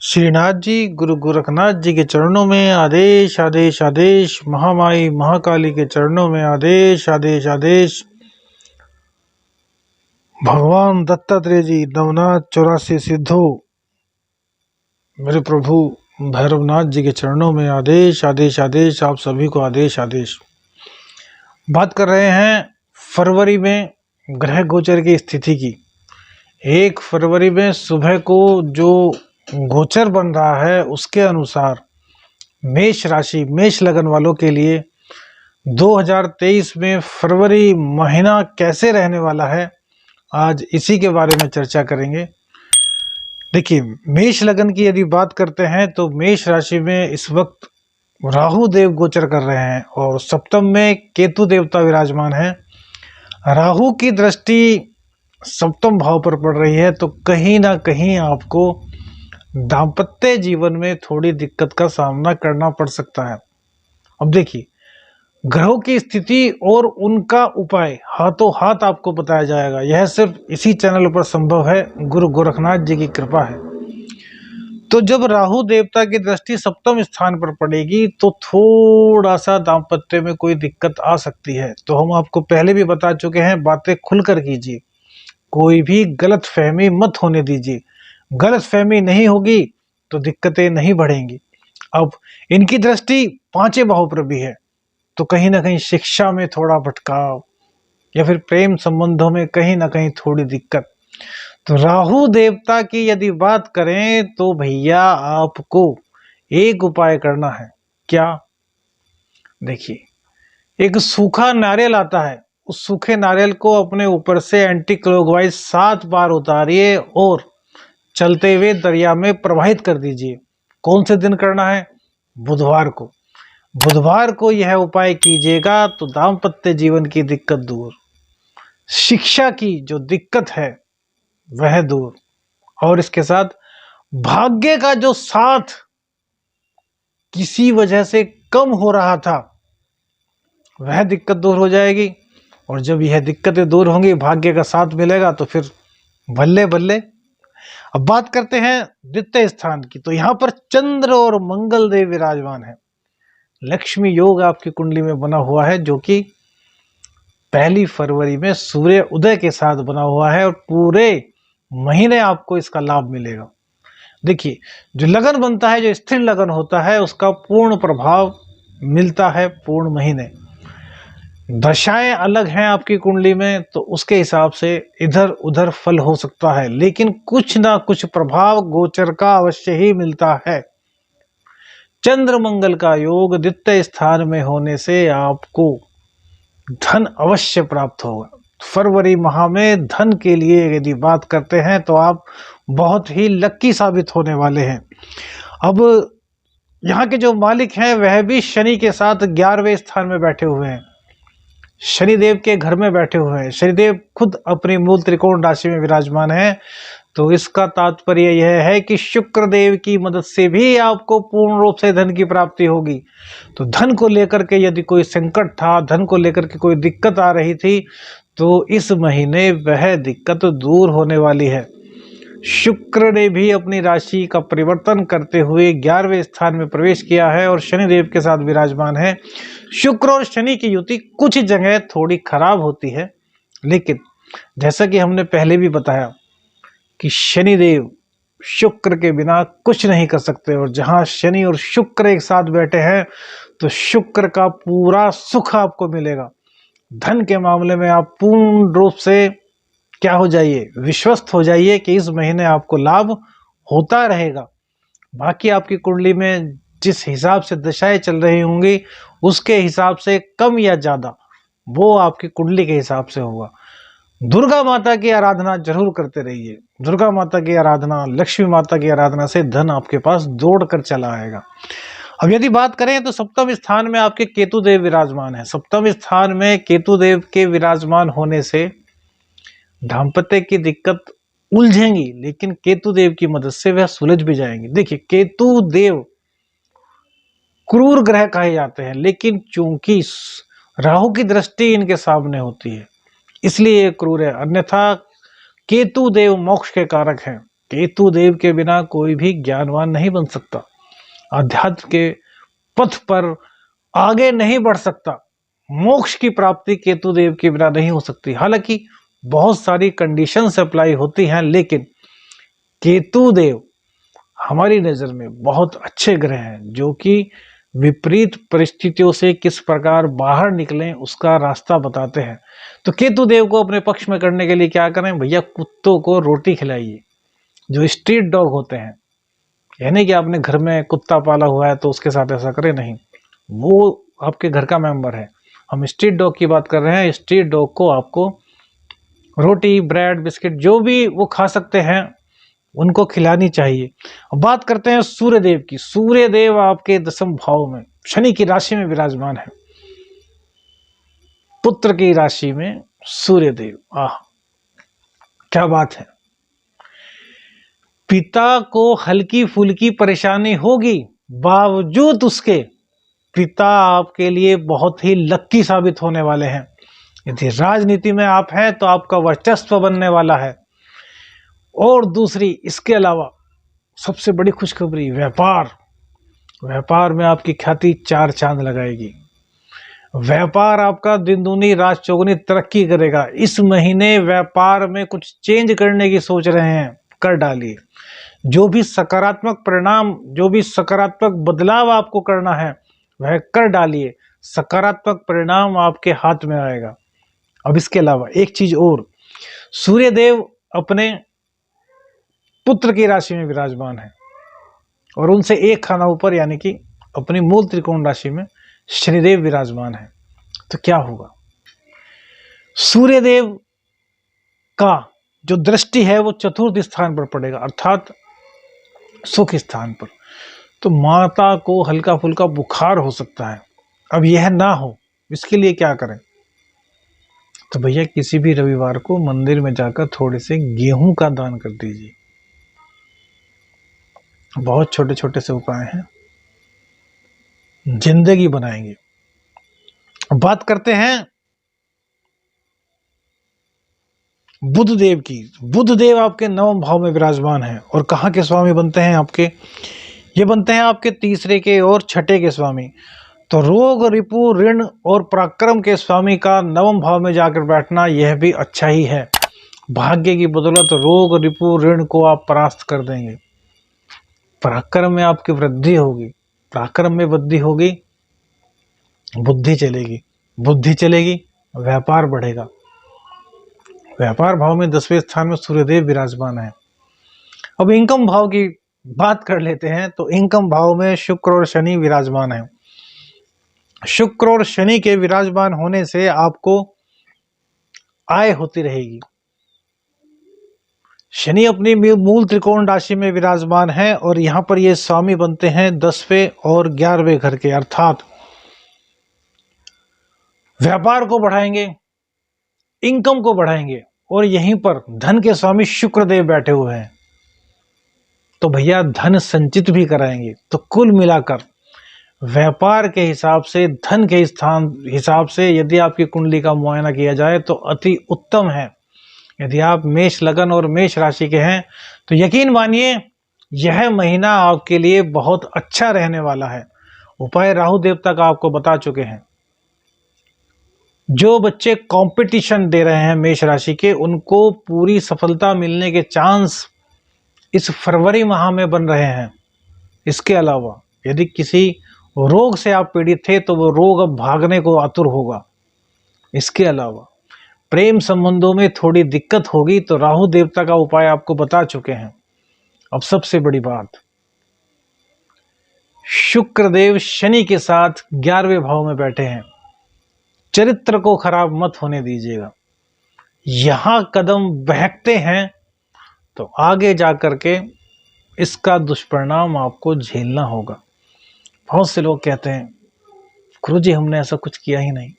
श्रीनाथ जी गुरु गोरखनाथ जी के चरणों में आदेश आदेश आदेश। महामाई महाकाली के चरणों में आदेश आदेश आदेश। भगवान दत्तात्रेय जी नवनाथ 84 सिद्धो मेरे प्रभु भैरवनाथ जी के चरणों में आदेश आदेश आदेश। आप सभी को आदेश आदेश। बात कर रहे हैं फरवरी में ग्रह गोचर की स्थिति की। 1 फरवरी में सुबह को जो गोचर बन रहा है उसके अनुसार मेष राशि मेष लगन वालों के लिए 2023 में फरवरी महीना कैसे रहने वाला है, आज इसी के बारे में चर्चा करेंगे। देखिए, मेष लगन की यदि बात करते हैं तो मेष राशि में इस वक्त राहु देव गोचर कर रहे हैं और सप्तम में केतु देवता विराजमान है। राहु की दृष्टि सप्तम भाव पर पड़ रही है तो कहीं ना कहीं आपको दाम्पत्य जीवन में थोड़ी दिक्कत का सामना करना पड़ सकता है। अब देखिए, ग्रहों की स्थिति और उनका उपाय हाथों हाथ आपको बताया जाएगा। यह सिर्फ इसी चैनल पर संभव है, गुरु गोरखनाथ जी की कृपा है। तो जब राहु देवता की दृष्टि सप्तम स्थान पर पड़ेगी तो थोड़ा सा दाम्पत्य में कोई दिक्कत आ सकती है। तो हम आपको पहले भी बता चुके हैं, बातें खुलकर कीजिए, कोई भी गलत फहमी मत होने दीजिए। गलत फहमी नहीं होगी तो दिक्कतें नहीं बढ़ेंगी। अब इनकी दृष्टि 5वें भाव पर भी है तो कहीं ना कहीं शिक्षा में थोड़ा भटकाव या फिर प्रेम संबंधों में कहीं ना कहीं थोड़ी दिक्कत। तो राहु देवता की यदि बात करें तो भैया आपको एक उपाय करना है। क्या? देखिए, एक सूखा नारियल आता है, उस सूखे नारियल को अपने ऊपर से एंटी क्लॉकवाइज 7 बार उतारिए और चलते हुए दरिया में प्रवाहित कर दीजिए। कौन से दिन करना है? बुधवार को। बुधवार को यह उपाय कीजिएगा तो दाम्पत्य जीवन की दिक्कत दूर, शिक्षा की जो दिक्कत है वह दूर, और इसके साथ भाग्य का जो साथ किसी वजह से कम हो रहा था वह दिक्कत दूर हो जाएगी। और जब यह दिक्कतें दूर होंगी, भाग्य का साथ मिलेगा तो फिर बल्ले बल्ले। अब बात करते हैं द्वितीय स्थान की। तो यहाँ पर चंद्र और मंगल देव विराजमान है। लक्ष्मी योग आपकी कुंडली में बना हुआ है जो कि 1 फरवरी में सूर्य उदय के साथ बना हुआ है और पूरे महीने आपको इसका लाभ मिलेगा। देखिए, जो लगन बनता है, जो स्थिर लगन होता है, उसका पूर्ण प्रभाव मिलता है पूर्ण महीने। दशाएं अलग हैं आपकी कुंडली में तो उसके हिसाब से इधर उधर फल हो सकता है, लेकिन कुछ ना कुछ प्रभाव गोचर का अवश्य ही मिलता है। चंद्र मंगल का योग द्वितीय स्थान में होने से आपको धन अवश्य प्राप्त होगा। फरवरी माह में धन के लिए यदि बात करते हैं तो आप बहुत ही लक्की साबित होने वाले हैं। अब यहाँ के जो मालिक हैं वह भी शनि के साथ 11वें स्थान में बैठे हुए हैं, शनिदेव के घर में बैठे हुए हैं। शनिदेव खुद अपनी मूल त्रिकोण राशि में विराजमान है। तो इसका तात्पर्य यह है कि शुक्र देव की मदद से भी आपको पूर्ण रूप से धन की प्राप्ति होगी। तो धन को लेकर के यदि कोई संकट था, धन को लेकर के कोई दिक्कत आ रही थी, तो इस महीने वह दिक्कत दूर होने वाली है। शुक्र ने भी अपनी राशि का परिवर्तन करते हुए 11वें स्थान में प्रवेश किया है और शनिदेव के साथ विराजमान है। शुक्र और शनि की युति कुछ जगह थोड़ी खराब होती है, लेकिन जैसा कि हमने पहले भी बताया कि शनिदेव शुक्र के बिना कुछ नहीं कर सकते, और जहां शनि और शुक्र एक साथ बैठे हैं तो शुक्र का पूरा सुख आपको मिलेगा। धन के मामले में आप पूर्ण रूप से क्या हो जाइए, विश्वस्त हो जाइए कि इस महीने आपको लाभ होता रहेगा। बाकी आपकी कुंडली में जिस हिसाब से दशाएं चल रही होंगी उसके हिसाब से कम या ज्यादा वो आपकी कुंडली के हिसाब से होगा। दुर्गा माता की आराधना जरूर करते रहिए। दुर्गा माता की आराधना, लक्ष्मी माता की आराधना से धन आपके पास दौड़ कर चला आएगा। अब यदि बात करें तो सप्तम स्थान में आपके केतु देव विराजमान है। सप्तम स्थान में केतु देव के विराजमान होने से दाम्पत्य की दिक्कत उलझेंगी, लेकिन केतु देव की मदद से वह सुलझ भी जाएंगी। देखिए, केतु देव क्रूर ग्रह कहे जाते हैं, लेकिन चूंकि राहु की दृष्टि इनके सामने होती है इसलिए ये क्रूर है, अन्यथा केतु देव मोक्ष के कारक हैं। केतु देव के बिना कोई भी ज्ञानवान नहीं बन सकता, अध्यात्म के पथ पर आगे नहीं बढ़ सकता। मोक्ष की प्राप्ति केतु देव के बिना नहीं हो सकती। हालांकि बहुत सारी कंडीशंस अप्लाई होती हैं, लेकिन केतु देव हमारी नजर में बहुत अच्छे ग्रह हैं, जो कि विपरीत परिस्थितियों से किस प्रकार बाहर निकलें उसका रास्ता बताते हैं। तो केतु देव को अपने पक्ष में करने के लिए क्या करें भैया, कुत्तों को रोटी खिलाइए, जो स्ट्रीट डॉग होते हैं। यानी कि आपने घर में कुत्ता पाला हुआ है तो उसके साथ ऐसा करें नहीं, वो आपके घर का मेंबर है। हम स्ट्रीट डॉग की बात कर रहे हैं। स्ट्रीट डॉग को आपको रोटी, ब्रेड, बिस्किट जो भी वो खा सकते हैं उनको खिलानी चाहिए। अब बात करते हैं सूर्य देव की। सूर्य देव आपके 10वें भाव में शनि की राशि में विराजमान है, पुत्र की राशि में सूर्य देव। क्या बात है। पिता को हल्की फुल्की परेशानी होगी, बावजूद उसके पिता आपके लिए बहुत ही लक्की साबित होने वाले हैं। यदि राजनीति में आप हैं तो आपका वर्चस्व बनने वाला है। और दूसरी, इसके अलावा सबसे बड़ी खुशखबरी, व्यापार में आपकी ख्याति 4 चांद लगाएगी। व्यापार आपका दिन दूनी रात चौगुनी तरक्की करेगा। इस महीने व्यापार में कुछ चेंज करने की सोच रहे हैं, कर डालिए। जो भी सकारात्मक परिणाम, जो भी सकारात्मक बदलाव आपको करना है वह कर डालिए, सकारात्मक परिणाम आपके हाथ में आएगा। अब इसके अलावा एक चीज और, सूर्य देव अपने पुत्र की राशि में विराजमान है और उनसे एक खाना ऊपर यानी कि अपनी मूल त्रिकोण राशि में शनिदेव विराजमान है। तो क्या होगा, सूर्य देव का जो दृष्टि है वो चतुर्थ स्थान पर पड़ेगा, अर्थात सुख स्थान पर। तो माता को हल्का फुल्का बुखार हो सकता है। अब यह ना हो, इसके लिए क्या करें, तो भैया किसी भी रविवार को मंदिर में जाकर थोड़े से गेहूं का दान कर दीजिए। बहुत छोटे छोटे से उपाय हैं, जिंदगी बनाएंगे। बात करते हैं बुध देव की। बुध देव आपके 9वें भाव में विराजमान है और कहाँ के स्वामी बनते हैं आपके, ये बनते हैं आपके तीसरे के और छठे के स्वामी। तो रोग, रिपु, ऋण और पराक्रम के स्वामी का 9वें भाव में जाकर बैठना यह भी अच्छा ही है। भाग्य की बदौलत रोग, रिपु, ऋण को आप परास्त कर देंगे। पराक्रम में आपकी वृद्धि होगी, पराक्रम में वृद्धि होगी, बुद्धि चलेगी, बुद्धि चलेगी, व्यापार बढ़ेगा। व्यापार भाव में 10वें स्थान में सूर्यदेव विराजमान है। अब इनकम भाव की बात कर लेते हैं। तो इनकम भाव में शुक्र और शनि विराजमान है। शुक्र और शनि के विराजमान होने से आपको आय होती रहेगी। शनि अपनी मूल त्रिकोण राशि में विराजमान है और यहां पर ये स्वामी बनते हैं 10वें और 11वें घर के, अर्थात व्यापार को बढ़ाएंगे, इनकम को बढ़ाएंगे। और यहीं पर धन के स्वामी शुक्रदेव बैठे हुए हैं, तो भैया धन संचित भी कराएंगे। तो कुल मिलाकर व्यापार के हिसाब से, धन के स्थान हिसाब से यदि आपकी कुंडली का मुआयना किया जाए तो अति उत्तम है। यदि आप मेष लगन और मेष राशि के हैं तो यकीन मानिए यह महीना आपके लिए बहुत अच्छा रहने वाला है। उपाय राहु देवता का आपको बता चुके हैं। जो बच्चे कंपटीशन दे रहे हैं मेष राशि के, उनको पूरी सफलता मिलने के चांस इस फरवरी माह में बन रहे हैं। इसके अलावा यदि किसी रोग से आप पीड़ित थे तो वो रोग अब भागने को आतुर होगा। इसके अलावा प्रेम संबंधों में थोड़ी दिक्कत होगी तो राहु देवता का उपाय आपको बता चुके हैं। अब सबसे बड़ी बात, शुक्रदेव शनि के साथ 11वें भाव में बैठे हैं। चरित्र को खराब मत होने दीजिएगा। यहां कदम बहकते हैं तो आगे जाकर के इसका दुष्परिणाम आपको झेलना होगा। बहुत से लोग कहते हैं गुरुजी हमने ऐसा कुछ किया ही नहीं,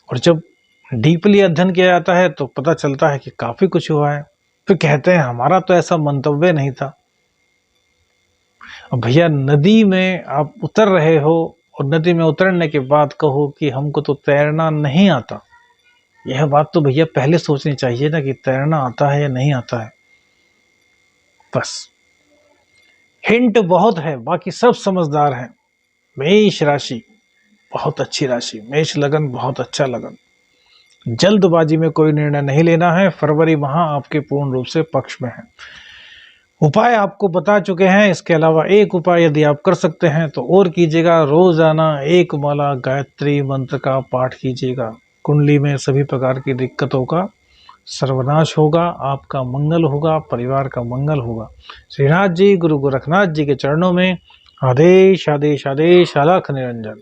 और जब डीपली अध्ययन किया जाता है तो पता चलता है कि काफी कुछ हुआ है। फिर कहते हैं हमारा तो ऐसा मंतव्य नहीं था। अब भैया नदी में आप उतर रहे हो और नदी में उतरने के बाद कहो कि हमको तो तैरना नहीं आता, यह बात तो भैया पहले सोचनी चाहिए ना कि तैरना आता है या नहीं आता है। बस हिंट बहुत है, बाकी सब समझदार हैं। मेष राशि बहुत अच्छी राशि, मेष लगन बहुत अच्छा लगन। जल्दबाजी में कोई निर्णय नहीं लेना है। फरवरी माह आपके पूर्ण रूप से पक्ष में है। उपाय आपको बता चुके हैं, इसके अलावा एक उपाय यदि आप कर सकते हैं तो और कीजिएगा। रोजाना एक माला गायत्री मंत्र का पाठ कीजिएगा। कुंडली में सभी प्रकार की दिक्कतों का सर्वनाश होगा, आपका मंगल होगा, परिवार का मंगल होगा। श्रीनाथ जी, गुरु गोरखनाथ जी के चरणों में आदेश आदेश आदेश, अलख निरंजन।